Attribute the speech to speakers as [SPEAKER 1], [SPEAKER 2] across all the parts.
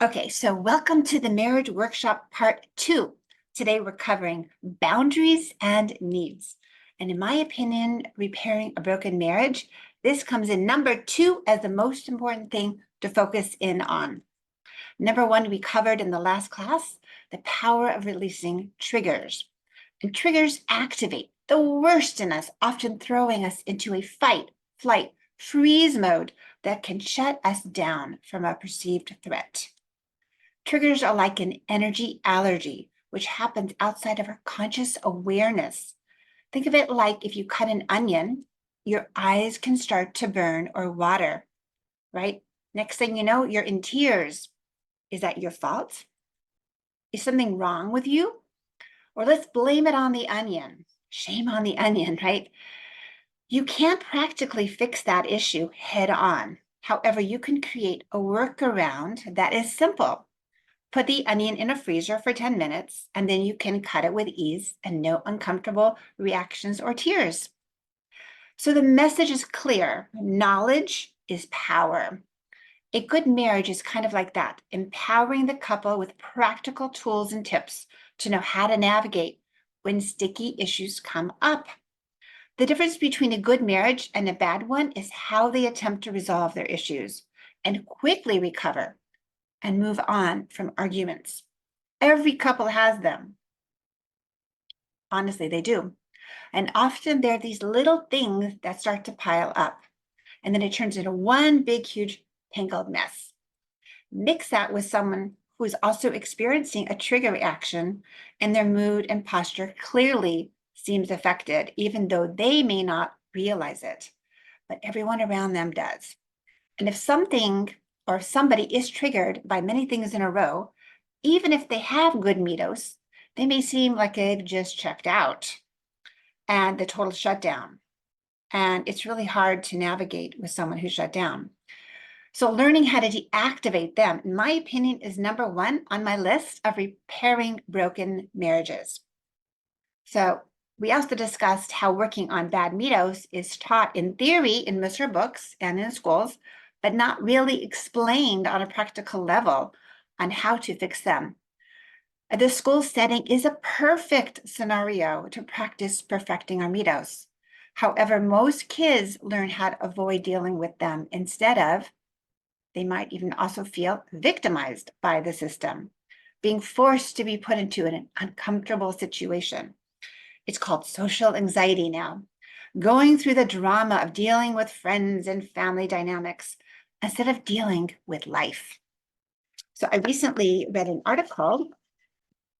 [SPEAKER 1] Okay, so welcome to the Marriage Workshop Part 2. Today we're covering boundaries and needs. And in my opinion, repairing a broken marriage, this comes in number 2 as the most important thing to focus in on. Number 1, we covered in the last class, the power of releasing triggers. And triggers activate the worst in us, often throwing us into a fight, flight, freeze mode that can shut us down from a perceived threat. Triggers are like an energy allergy, which happens outside of our conscious awareness. Think of it like if you cut an onion, your eyes can start to burn or water, right? Next thing you know, you're in tears. Is that your fault? Is something wrong with you? Or let's blame it on the onion. Shame on the onion, right? You can't practically fix that issue head on. However, you can create a workaround that is simple. Put the onion in a freezer for 10 minutes, and then you can cut it with ease and no uncomfortable reactions or tears. So the message is clear. Knowledge is power. A good marriage is kind of like that, empowering the couple with practical tools and tips to know how to navigate when sticky issues come up. The difference between a good marriage and a bad one is how they attempt to resolve their issues and quickly recover and move on from arguments. Every couple has them. Honestly, they do. And often they're these little things that start to pile up. And then it turns into one big, huge, tangled mess. Mix that with someone who is also experiencing a trigger reaction, and their mood and posture clearly seems affected, even though they may not realize it. But everyone around them does. And if something or if somebody is triggered by many things in a row, even if they have good middos, they may seem like they've just checked out and the total shutdown. And it's really hard to navigate with someone who's shut down. So learning how to deactivate them, in my opinion, is number 1 on my list of repairing broken marriages. So we also discussed how working on bad middos is taught in theory in most of our books and in schools, but not really explained on a practical level on how to fix them. The school setting is a perfect scenario to practice perfecting our middos. However, most kids learn how to avoid dealing with them instead of, they might even also feel victimized by the system, being forced to be put into an uncomfortable situation. It's called social anxiety now, going through the drama of dealing with friends and family dynamics instead of dealing with life. So I recently read an article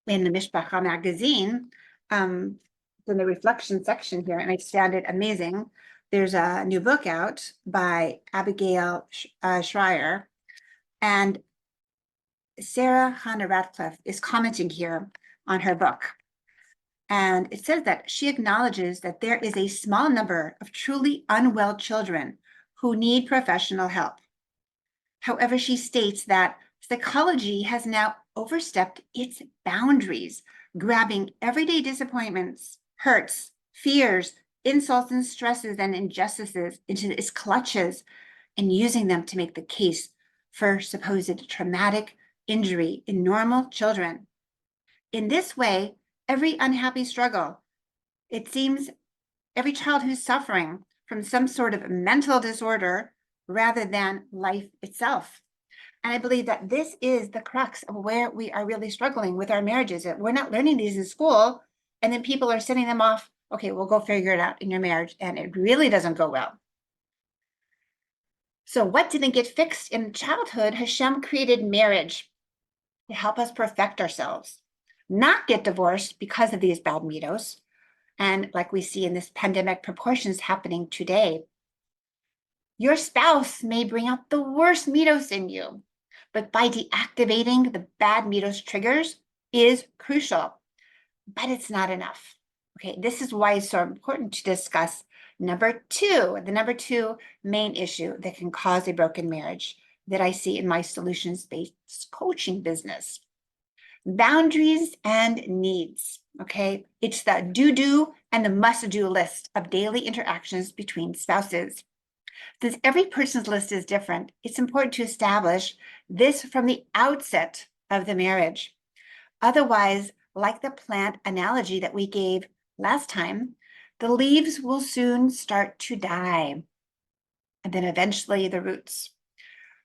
[SPEAKER 1] in the Mishpacha magazine, in the reflection section here, and I found it amazing. There's a new book out by Abigail Schreier, and Sarah Hannah Radcliffe is commenting here on her book. And it says that she acknowledges that there is a small number of truly unwell children who need professional help. However, she states that psychology has now overstepped its boundaries, grabbing everyday disappointments, hurts, fears, insults, and stresses and injustices into its clutches and using them to make the case for supposed traumatic injury in normal children. In this way, every unhappy struggle, it seems every child who's suffering from some sort of mental disorder rather than life itself. And I believe that this is the crux of where we are really struggling with our marriages. We're not learning these in school, and then people are sending them off. Okay, we'll go figure it out in your marriage, and it really doesn't go well. So what didn't get fixed in childhood? Hashem created marriage to help us perfect ourselves, not get divorced because of these bad middos. And like we see in this pandemic proportions happening today, your spouse may bring out the worst middos in you, but by deactivating the bad middos triggers is crucial, but it's not enough. Okay, this is why it's so important to discuss the number 2 main issue that can cause a broken marriage that I see in my solutions-based coaching business. Boundaries and needs, okay? It's the do-do and the must-do list of daily interactions between spouses. Since every person's list is different, it's important to establish This from the outset of the marriage. Otherwise, like the plant analogy that we gave last time, the leaves will soon start to die, and then eventually the roots.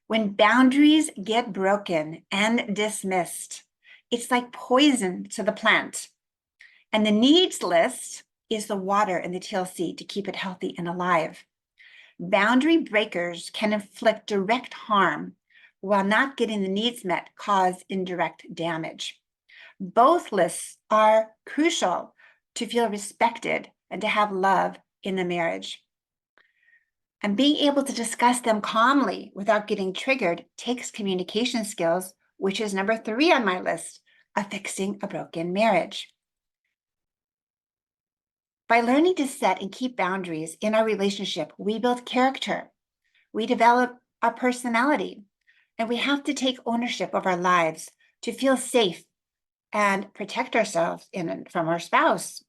[SPEAKER 1] When boundaries get broken and dismissed, it's like poison to the plant. And the needs list is the water in the TLC to keep it healthy and alive. Boundary breakers can inflict direct harm while not getting the needs met, cause indirect damage. Both lists are crucial to feel respected and to have love in the marriage. And being able to discuss them calmly without getting triggered takes communication skills, which is number 3 on my list of fixing a broken marriage. By learning to set and keep boundaries in our relationship, we build character, we develop our personality, and we have to take ownership of our lives to feel safe and protect ourselves from our spouse.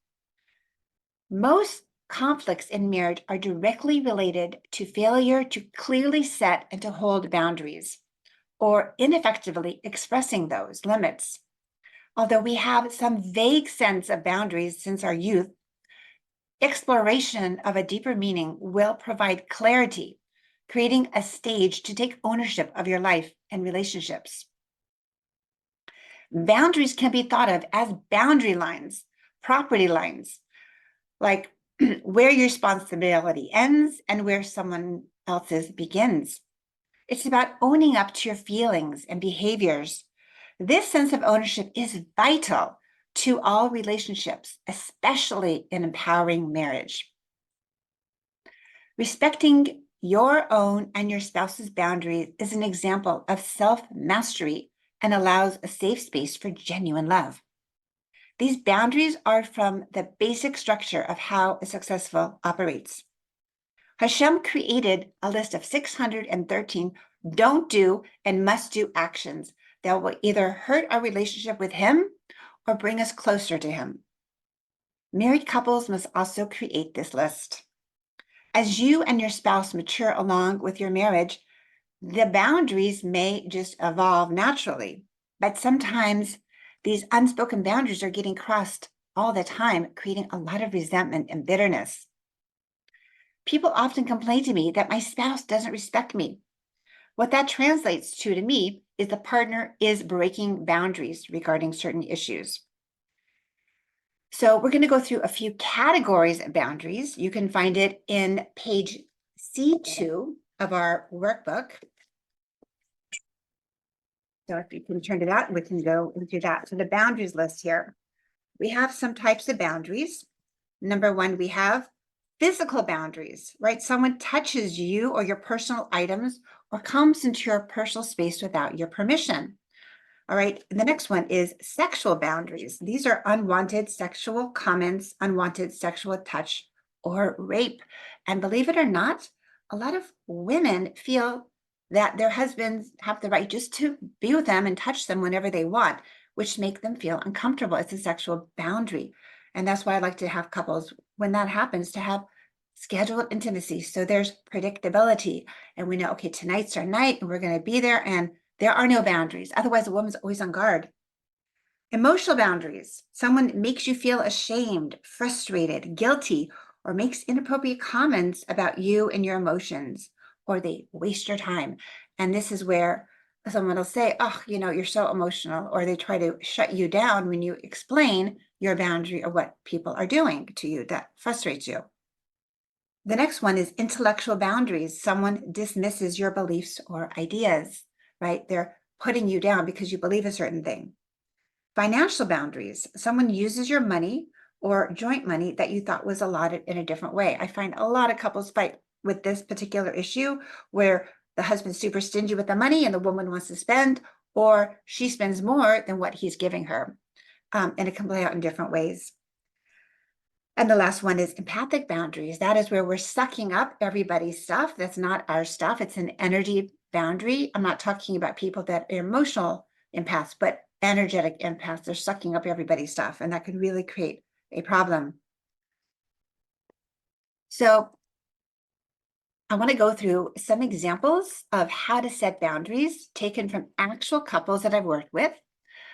[SPEAKER 1] Most conflicts in marriage are directly related to failure to clearly set and to hold boundaries, or ineffectively expressing those limits. Although we have some vague sense of boundaries since our youth, exploration of a deeper meaning will provide clarity, creating a stage to take ownership of your life and relationships. Boundaries can be thought of as boundary lines, property lines, like where your responsibility ends and where someone else's begins. It's about owning up to your feelings and behaviors. This sense of ownership is vital to all relationships, especially in empowering marriage. Respecting your own and your spouse's boundaries is an example of self-mastery and allows a safe space for genuine love. These boundaries are from the basic structure of how a successful operates. Hashem created a list of 613 don't do and must do actions that will either hurt our relationship with Him or bring us closer to Him. Married couples must also create this list. As you and your spouse mature along with your marriage, the boundaries may just evolve naturally, but sometimes these unspoken boundaries are getting crossed all the time, creating a lot of resentment and bitterness. People often complain to me that my spouse doesn't respect me. What that translates to me is the partner is breaking boundaries regarding certain issues. So we're going to go through a few categories of boundaries. You can find it in page C2 of our workbook. So if you can turn it out, we can go into that. So the boundaries list here. We have some types of boundaries. Number 1, we have physical boundaries, right? Someone touches you or your personal items or comes into your personal space without your permission. All right, and the next one is sexual boundaries. These are unwanted sexual comments, unwanted sexual touch, or rape. And believe it or not, a lot of women feel that their husbands have the right just to be with them and touch them whenever they want, which make them feel uncomfortable. It's a sexual boundary. And that's why I like to have couples, when that happens, to have scheduled intimacy. So there's predictability. And we know, okay, tonight's our night and we're going to be there, and there are no boundaries. Otherwise, a woman's always on guard. Emotional boundaries. Someone makes you feel ashamed, frustrated, guilty, or makes inappropriate comments about you and your emotions, or they waste your time. And this is where someone will say, oh, you know, you're so emotional, or they try to shut you down when you explain your boundary or what people are doing to you that frustrates you. The next one is intellectual boundaries. Someone dismisses your beliefs or ideas, right? They're putting you down because you believe a certain thing. Financial boundaries. Someone uses your money or joint money that you thought was allotted in a different way. I find a lot of couples fight with this particular issue where the husband's super stingy with the money and the woman wants to spend, or she spends more than what he's giving her. And it can play out in different ways. And the last one is empathic boundaries. That is where we're sucking up everybody's stuff. That's not our stuff. It's an energy boundary. I'm not talking about people that are emotional empaths, but energetic empaths. They're sucking up everybody's stuff, and that could really create a problem. So I want to go through some examples of how to set boundaries taken from actual couples that I've worked with,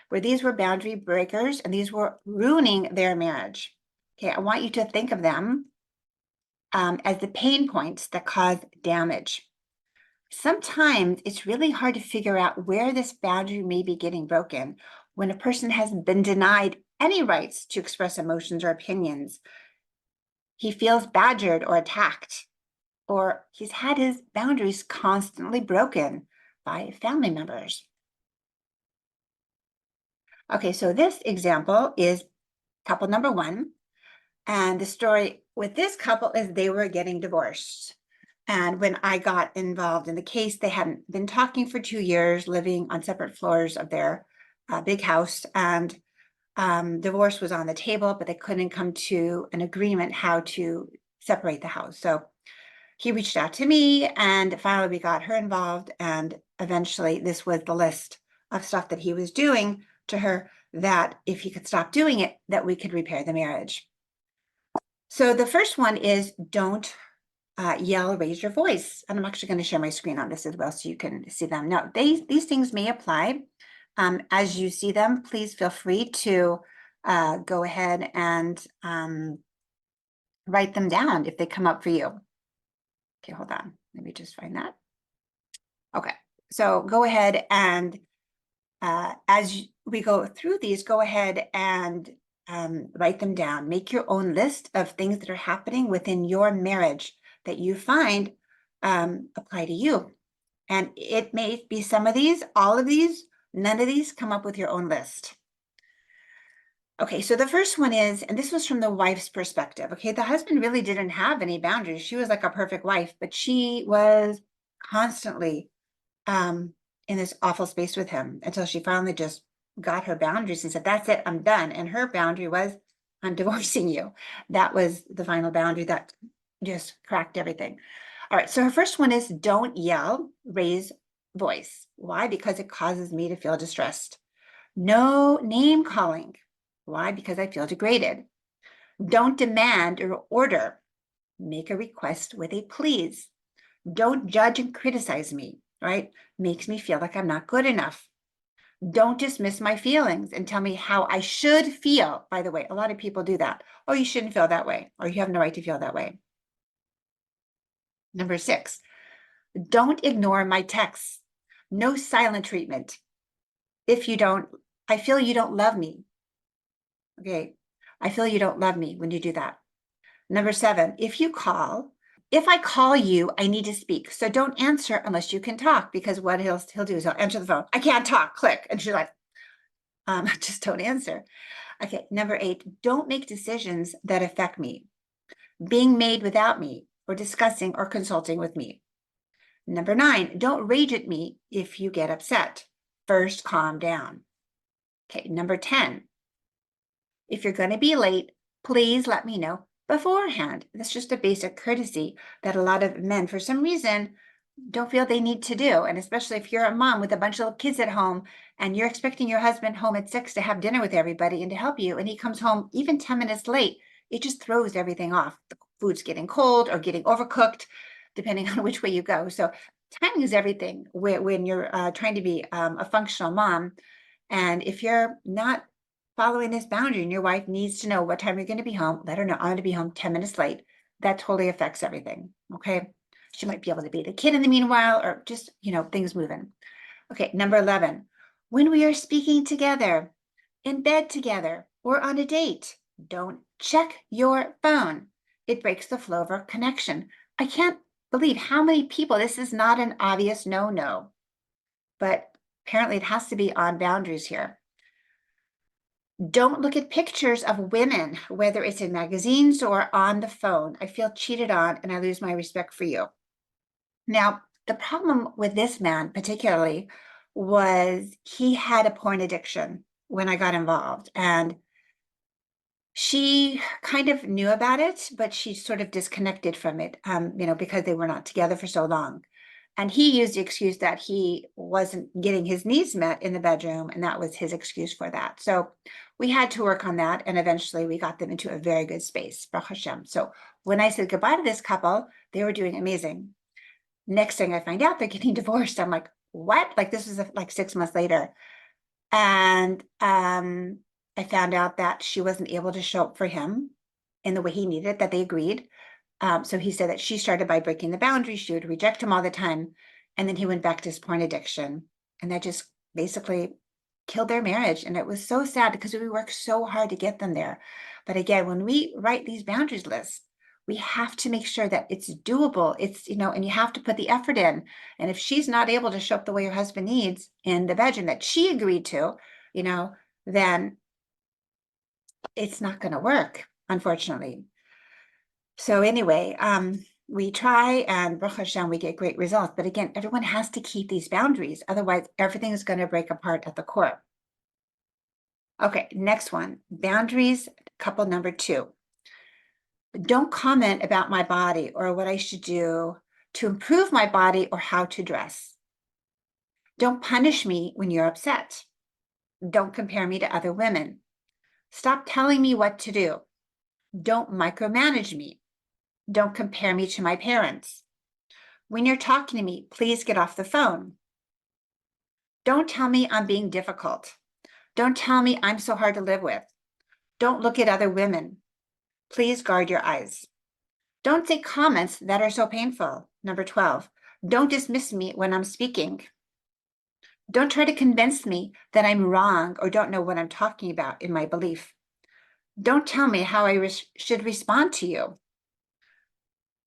[SPEAKER 1] where these were boundary breakers and these were ruining their marriage. Okay, I want you to think of them as the pain points that cause damage. Sometimes it's really hard to figure out where this boundary may be getting broken when a person has been denied any rights to express emotions or opinions. He feels badgered or attacked, or he's had his boundaries constantly broken by family members. Okay, so this example is couple number one. And the story with this couple is they were getting divorced. And when I got involved in the case, they hadn't been talking for 2 years, living on separate floors of their big house. And divorce was on the table, but they couldn't come to an agreement how to separate the house. So he reached out to me, and finally we got her involved. And eventually, this was the list of stuff that he was doing to her, that if he could stop doing it, that we could repair the marriage. So the first one is don't yell, raise your voice. And I'm actually going to share my screen on this as well so you can see them. Now, these things may apply. As you see them, please feel free to go ahead and write them down if they come up for you. Okay, hold on. Let me just find that. Okay, so go ahead and as we go through these, go ahead and write them down. Make your own list of things that are happening within your marriage that you find apply to you. And it may be some of these, all of these, none of these. Come up with your own list. Okay, so the first one is, and this was from the wife's perspective. Okay, the husband really didn't have any boundaries. She was like a perfect wife, but she was constantly in this awful space with him until she finally just got her boundaries and said, that's it, I'm done. And her boundary was, I'm divorcing you. That was the final boundary that just cracked everything. All right, so her first one is don't yell, raise voice. Why? Because it causes me to feel distressed. No name calling. Why? Because I feel degraded. Don't demand or order. Make a request with a please. Don't judge and criticize me, right? Makes me feel like I'm not good enough. Don't dismiss my feelings and tell me how I should feel. By the way, a lot of people do that. Oh, you shouldn't feel that way, or you have no right to feel that way. Number 6, don't ignore my texts. No silent treatment. If you don't, I feel you don't love me. Okay, I feel you don't love me when you do that. Number 7, if I call you, I need to speak. So don't answer unless you can talk, because what he'll do is he'll answer the phone. I can't talk, click. And she's like, just don't answer. Okay, number 8, don't make decisions that affect me, being made without me, or discussing or consulting with me. Number 9, don't rage at me if you get upset. First, calm down. Okay, number 10, if you're going to be late, please let me know beforehand. That's just a basic courtesy that a lot of men, for some reason, don't feel they need to do. And especially if you're a mom with a bunch of little kids at home and you're expecting your husband home at 6 to have dinner with everybody and to help you, and he comes home even 10 minutes late, it just throws everything off. The food's getting cold or getting overcooked, depending on which way you go. So timing is everything when you're trying to be a functional mom. And if you're not following this boundary and your wife needs to know what time you're going to be home, let her know I'm going to be home 10 minutes late. That totally affects everything. Okay. She might be able to be the kid in the meanwhile, or just, things moving. Okay. Number 11, when we are speaking together, in bed together, or on a date, don't check your phone. It breaks the flow of our connection. I can't believe how many people, this is not an obvious no, but apparently it has to be on boundaries here. Don't look at pictures of women, whether it's in magazines or on the phone. I feel cheated on and I lose my respect for you. Now, the problem with this man particularly was he had a porn addiction when I got involved, and she kind of knew about it, but she sort of disconnected from it, because they were not together for so long. And he used the excuse that he wasn't getting his needs met in the bedroom, and that was his excuse for that. So we had to work on that, and eventually we got them into a very good space, Baruch Hashem. So when I said goodbye to this couple, they were doing amazing. Next thing I find out, they're getting divorced. I'm like, what? Like this was like 6 months later. And I found out that she wasn't able to show up for him in the way he needed, that they agreed. So he said that she started by breaking the boundaries. She would reject him all the time. And then he went back to his porn addiction. And that just basically killed their marriage. And it was so sad because we worked so hard to get them there. But again, when we write these boundaries lists, we have to make sure that it's doable. It's, and you have to put the effort in. And if she's not able to show up the way her husband needs in the bedroom that she agreed to, then it's not going to work, unfortunately. So anyway, we try and Baruch Hashem, we get great results. But again, everyone has to keep these boundaries. Otherwise, everything is going to break apart at the core. Okay, next one, boundaries, couple number 2. Don't comment about my body or what I should do to improve my body or how to dress. Don't punish me when you're upset. Don't compare me to other women. Stop telling me what to do. Don't micromanage me. Don't compare me to my parents. When you're talking to me, please get off the phone. Don't tell me I'm being difficult. Don't tell me I'm so hard to live with. Don't look at other women. Please guard your eyes. Don't say comments that are so painful. Number 12, don't dismiss me when I'm speaking. Don't try to convince me that I'm wrong or don't know what I'm talking about in my belief. Don't tell me how I should respond to you.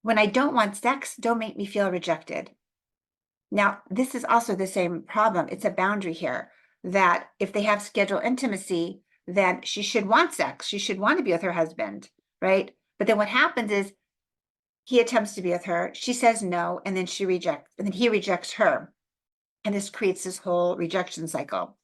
[SPEAKER 1] When I don't want sex, don't make me feel rejected. Now, this is also the same problem. It's a boundary here that if they have scheduled intimacy, then she should want sex. She should want to be with her husband, right? But then what happens is he attempts to be with her. She says no, and then she rejects, and then he rejects her. And this creates this whole rejection cycle.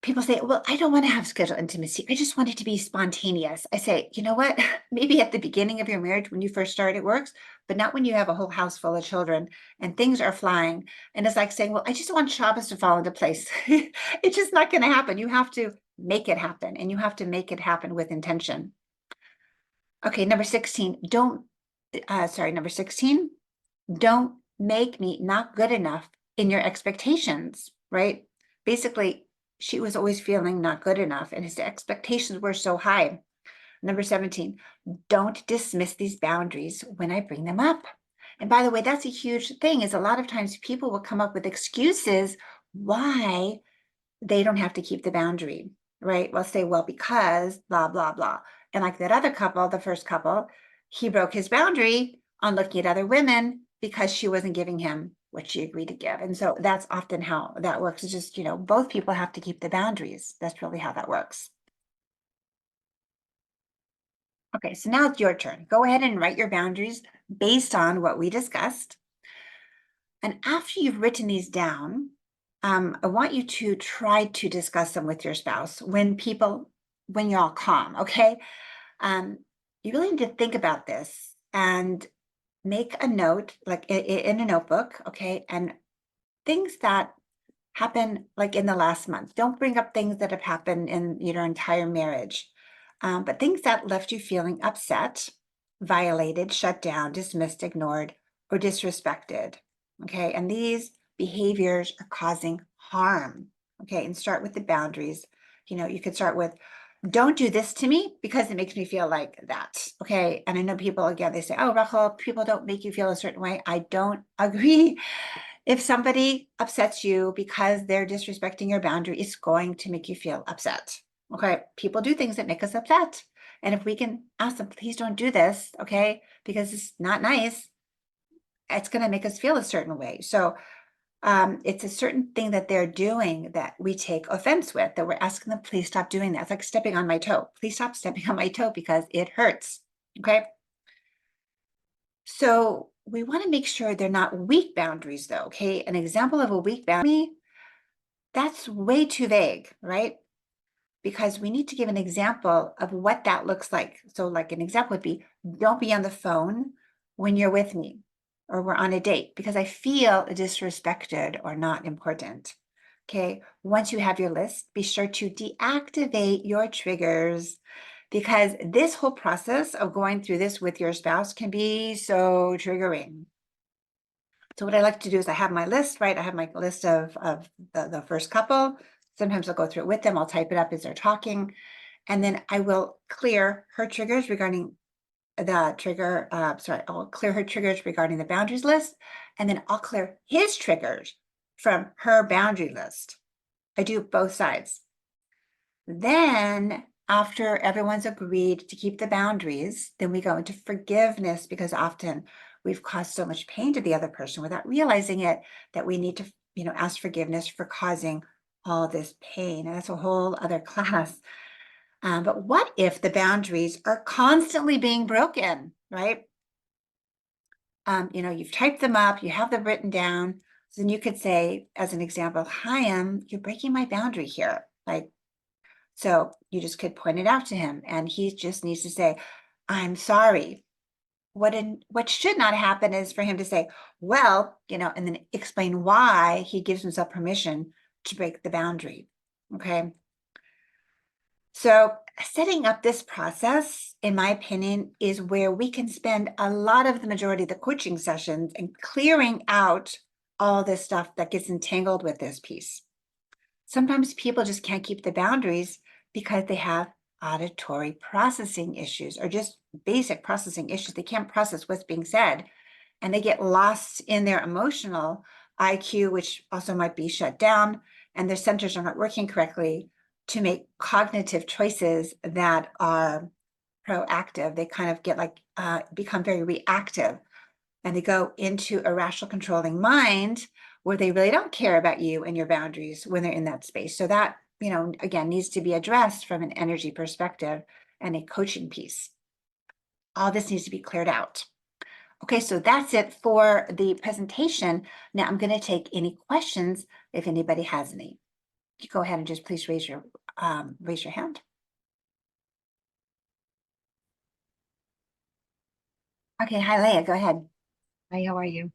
[SPEAKER 1] People say, well, I don't want to have scheduled intimacy. I just want it to be spontaneous. I say, you know what? Maybe at the beginning of your marriage, when you first start, it works, but not when you have a whole house full of children and things are flying. And it's like saying, well, I just want Shabbos to fall into place. It's just not going to happen. You have to make it happen, and you have to make it happen with intention. Okay, number 16, number 16, don't make me not good enough in your expectations, right? Basically, she was always feeling not good enough and his expectations were so high. Number 17, don't dismiss these boundaries when I bring them up. And by the way, that's a huge thing, is a lot of times people will come up with excuses why they don't have to keep the boundary, right? Well, say, well, because blah, blah, blah. And like that other couple, the first couple, he broke his boundary on looking at other women because she wasn't giving him what she agreed to give. And so that's often how that works. It's just, both people have to keep the boundaries. That's really how that works. Okay, so now it's your turn. Go ahead and write your boundaries based on what we discussed. And after you've written these down, I want you to try to discuss them with your spouse when you're all calm, okay? You really need to think about this and make a note, like in a notebook, okay? And things that happen like in the last month. Don't bring up things that have happened in your entire marriage, but things that left you feeling upset, violated, shut down, dismissed, ignored, or disrespected. Okay, and these behaviors are causing harm. Okay, and start with the boundaries. You could start with, don't do this to me because it makes me feel like that. Okay, and I know people, again, they say, oh, Rochel, people don't make you feel a certain way. I don't agree. If somebody upsets you because they're disrespecting your boundary, it's going to make you feel upset. Okay, people do things that make us upset. And if we can ask them, please don't do this, okay, because it's not nice, it's going to make us feel a certain way. So it's a certain thing that they're doing that we take offense with, that we're asking them, please stop doing that. It's like stepping on my toe. Please stop stepping on my toe because it hurts. Okay. So we want to make sure they're not weak boundaries, though. Okay. An example of a weak boundary, that's way too vague, right? Because we need to give an example of what that looks like. So like an example would be, don't be on the phone when you're with me or we're on a date because I feel disrespected or not important. Okay, once you have your list, be sure to deactivate your triggers because this whole process of going through this with your spouse can be so triggering. So what I like to do is I have my list, right? I have my list of the first couple. Sometimes I'll go through it with them. I'll type it up as they're talking. And then I will clear her triggers regarding the trigger. I'll clear her triggers regarding the boundaries list. And then I'll clear his triggers from her boundary list. I do both sides. Then after everyone's agreed to keep the boundaries, then we go into forgiveness, because often we've caused so much pain to the other person without realizing it, that we need to, ask forgiveness for causing all this pain. And that's a whole other class. But what if the boundaries are constantly being broken, right? You've typed them up, you have them written down. So then you could say, as an example, hi, you're breaking my boundary here. Like, so you just could point it out to him, and he just needs to say, I'm sorry. What should not happen is for him to say, well, and then explain why he gives himself permission to break the boundary. Okay. So setting up this process, in my opinion, is where we can spend a lot of the majority of the coaching sessions and clearing out all this stuff that gets entangled with this piece. Sometimes people just can't keep the boundaries because they have auditory processing issues, or just basic processing issues. They can't process what's being said, and they get lost in their emotional IQ, which also might be shut down, and their centers are not working correctly to make cognitive choices that are proactive. They kind of get become very reactive, and they go into a rational controlling mind where they really don't care about you and your boundaries when they're in that space. So that, again, needs to be addressed from an energy perspective and a coaching piece. All this needs to be cleared out. Okay, so that's it for the presentation. Now I'm going to take any questions if anybody has any. You go ahead and just please raise your hand. Okay, hi Leah, go ahead.
[SPEAKER 2] Hi, how are you?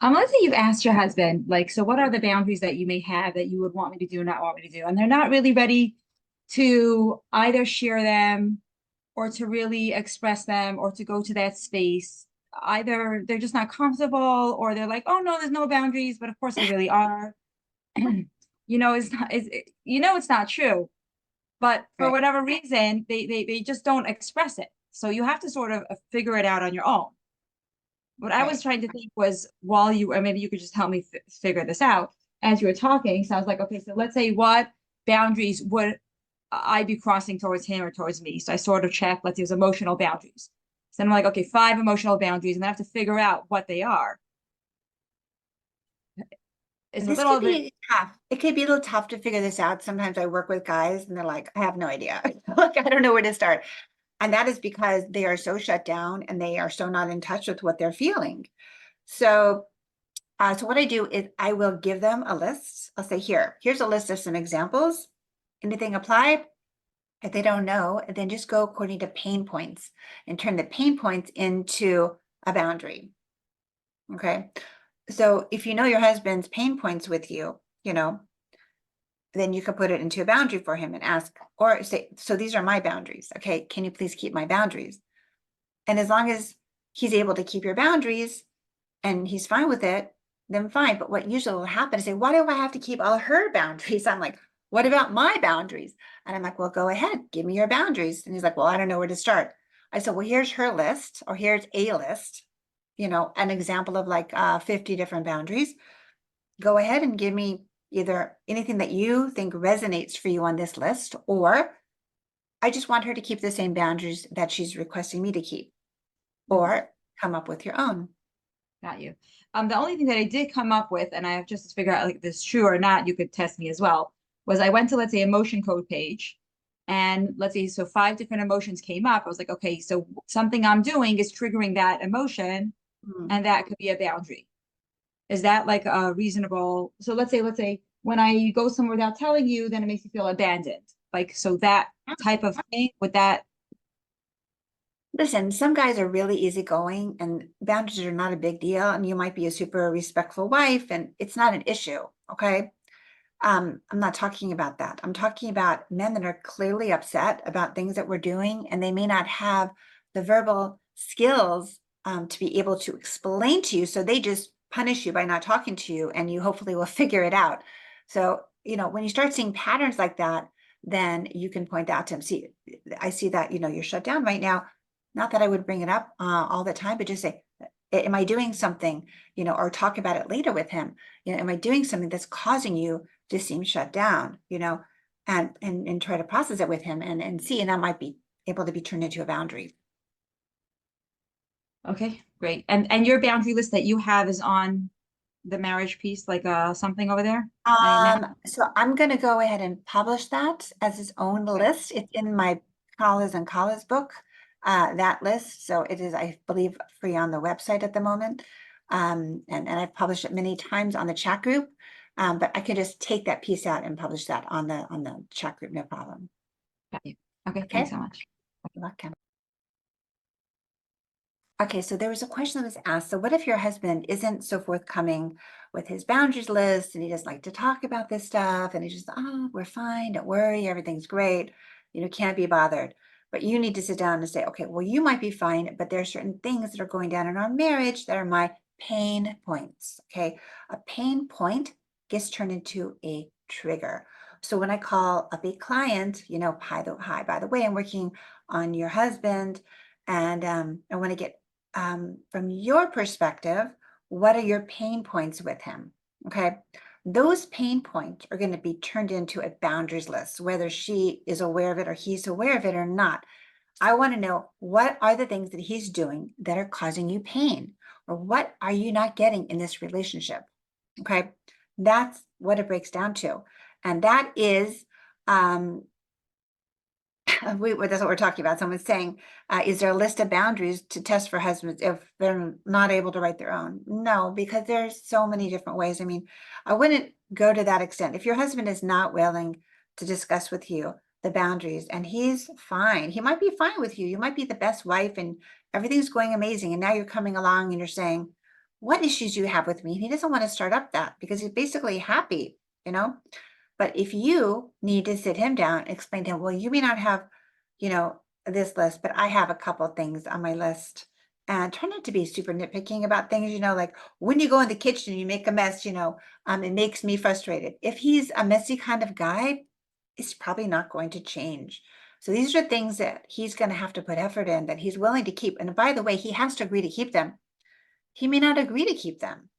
[SPEAKER 2] Let's say you've asked your husband, like, so what are the boundaries that you may have that you would want me to do or not want me to do? And they're not really ready to either share them or to really express them or to go to that space. Either they're just not comfortable or they're like, oh no, there's no boundaries, but of course there really are. It's not, it's not true. But for
[SPEAKER 1] Right.
[SPEAKER 2] whatever reason, they just don't express it. So you have to sort of figure it out on your own. What I was
[SPEAKER 1] Right.
[SPEAKER 2] trying to think was while you, or maybe you could just help me figure this out as you were talking. So I was like, okay, so let's say what boundaries would I be crossing towards him or towards me? So I sort of check, let's use emotional boundaries. So I'm like, okay, 5 emotional boundaries, and I have to figure out what they are. It's a
[SPEAKER 1] This could
[SPEAKER 2] little bit,
[SPEAKER 1] be tough. It could be a little tough to figure this out. Sometimes I work with guys and they're like, I have no idea. Like, I don't know where to start. And that is because they are so shut down and they are so not in touch with what they're feeling. So, so what I do is I will give them a list. I'll say, here's a list of some examples. Anything apply? If they don't know, then just go according to pain points and turn the pain points into a boundary. Okay. So if you know your husband's pain points with you, then you can put it into a boundary for him and ask, or say, so these are my boundaries. Okay. Can you please keep my boundaries? And as long as he's able to keep your boundaries and he's fine with it, then fine. But what usually will happen is say, why do I have to keep all her boundaries? I'm like, what about my boundaries? And I'm like, well, go ahead, give me your boundaries. And he's like, well, I don't know where to start. I said, well, here's her list, or here's a list, an example of 50 different boundaries. Go ahead and give me either anything that you think resonates for you on this list, or I just want her to keep the same boundaries that she's requesting me to keep,
[SPEAKER 2] mhm,
[SPEAKER 1] or come up with your own.
[SPEAKER 2] got you. The only thing that I did come up with, and I have just to figure out like if this is true or not, you could test me as well, was I went to, let's say, emotion code page. And let's see, so 5 different emotions came up. I was like, okay, so something I'm doing is triggering that emotion,
[SPEAKER 1] Hmm.
[SPEAKER 2] and that could be a boundary. Is that like a reasonable? So let's say when I go somewhere without telling you, then it makes you feel abandoned. Like, so that type of thing, would that,
[SPEAKER 1] Listen, some guys are really easygoing and boundaries are not a big deal. And you might be a super respectful wife and it's not an issue. Okay. I'm not talking about that. I'm talking about men that are clearly upset about things that we're doing, and they may not have the verbal skills to be able to explain to you. So they just punish you by not talking to you, and you hopefully will figure it out. So, when you start seeing patterns like that, then you can point out to him, see, I see that, you're shut down right now. Not that I would bring it up all the time, but just say, am I doing something, or talk about it later with him. Am I doing something that's causing you to seem shut down, and try to process it with him and see, and that might be able to be turned into a boundary.
[SPEAKER 2] Okay, great. And your boundary list that you have is on the marriage piece, like something over there right now?
[SPEAKER 1] So I'm gonna go ahead and publish that as its own
[SPEAKER 2] Okay.
[SPEAKER 1] list. It's in my Collars and Collars book, that list. So it is, I believe, free on the website at the moment. And I've published it many times on the chat group. But I can just take that piece out and publish that on the chat group, no problem.
[SPEAKER 2] Got you. Okay, thanks
[SPEAKER 1] Okay,
[SPEAKER 2] so much.
[SPEAKER 1] you're welcome. Okay, so there was a question that was asked. So what if your husband isn't so forthcoming with his boundaries list and he doesn't like to talk about this stuff and he's just, oh, we're fine, don't worry, everything's great, can't be bothered. But you need to sit down and say, okay, well, you might be fine, but there are certain things that are going down in our marriage that are my pain points. Okay, a pain point gets turned into a trigger. So when I call up a client, hi, by the way, I'm working on your husband, and I want to get from your perspective, what are your pain points with him? Okay. Those pain points are going to be turned into a boundaries list, whether she is aware of it or he's aware of it or not. I want to know, what are the things that he's doing that are causing you pain? Or what are you not getting in this relationship? Okay. That's what it breaks down to. And that is that's what we're talking about. Someone's saying, is there a list of boundaries to test for husbands if they're not able to write their own? No, because there's so many different ways. I mean, I wouldn't go to that extent. If your husband is not willing to discuss with you the boundaries and he's fine, he might be fine with you. You might be the best wife and everything's going amazing. And now you're coming along and you're saying, what issues do you have with me? And he doesn't want to start up that because he's basically happy, you know? But if you need to sit him down, explain to him, well, you may not have, this list, but I have a couple of things on my list. And try not to be super nitpicking about things, like when you go in the kitchen, you make a mess, it makes me frustrated. If he's a messy kind of guy, it's probably not going to change. So these are things that he's going to have to put effort in, that he's willing to keep. And by the way, he has to agree to keep them. He may not agree to keep them.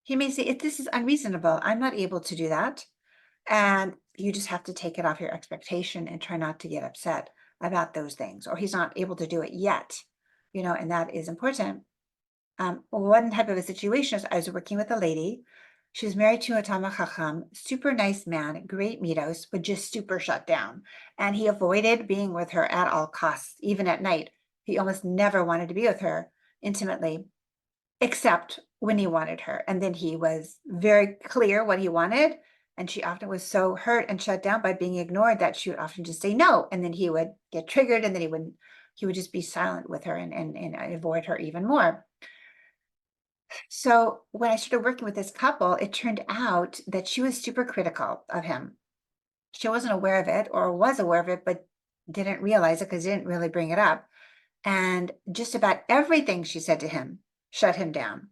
[SPEAKER 1] He may say, if this is unreasonable, I'm not able to do that. And you just have to take it off your expectation and try not to get upset about those things, or he's not able to do it yet, and that is important. One type of a situation is I was working with a lady. She was married to a Talmid Chacham, super nice man, great mitos, but just super shut down. And he avoided being with her at all costs, even at night. He almost never wanted to be with her intimately, except when he wanted her. And then he was very clear what he wanted. And she often was so hurt and shut down by being ignored that she would often just say no. And then he would get triggered, and then he would just be silent with her and avoid her even more. So when I started working with this couple, it turned out that she was super critical of him. She wasn't aware of it, or was aware of it, but didn't realize it because he didn't really bring it up. And just about everything she said to him shut him down.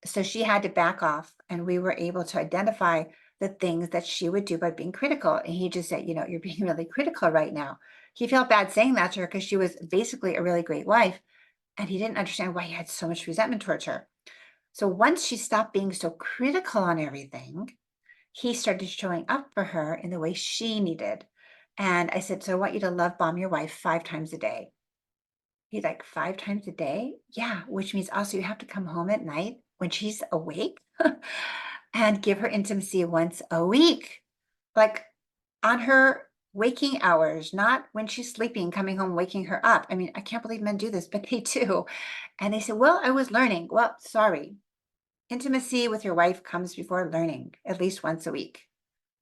[SPEAKER 1] So she had to back off, and we were able to identify the things that she would do by being critical. And he just said, you're being really critical right now. He felt bad saying that to her because she was basically a really great wife. And he didn't understand why he had so much resentment towards her. So once she stopped being so critical on everything, he started showing up for her in the way she needed. And I said, so I want you to love bomb your wife 5 times a day. He's like, 5 times a day? Yeah, which means also you have to come home at night when she's awake and give her intimacy once a week, like on her waking hours, not when she's sleeping, coming home, waking her up. I mean, I can't believe men do this, but they do. And they said, well, I was learning. Well, sorry. Intimacy with your wife comes before learning at least once a week.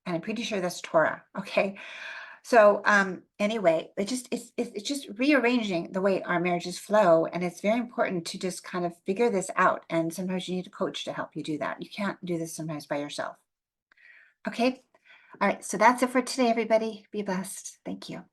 [SPEAKER 1] And I'm pretty sure that's Torah. Okay. So anyway, it's just rearranging the way our marriages flow. And it's very important to just kind of figure this out. And sometimes you need a coach to help you do that. You can't do this sometimes by yourself. Okay. All right. So that's it for today, everybody. Be blessed. Thank you.